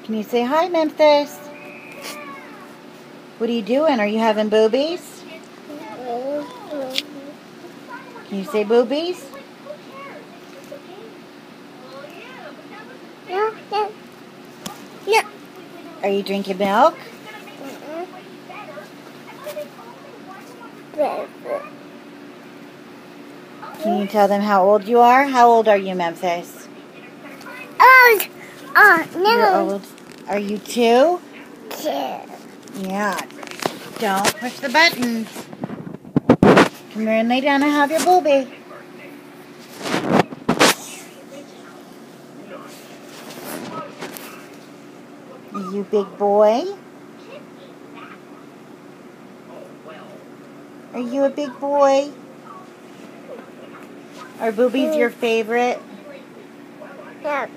Can you say hi, Memphis? What are you doing? Are you having boobies? Can you say boobies? No, no. No. Are you drinking milk? Can you tell them how old you are? How old are you, Memphis? Old. Oh, no. You're old. Are you 2? 2. Yeah. Don't push the buttons. Come here and lay down and have your booby. Are you big boy? Are you a big boy? Are boobies your favorite? No.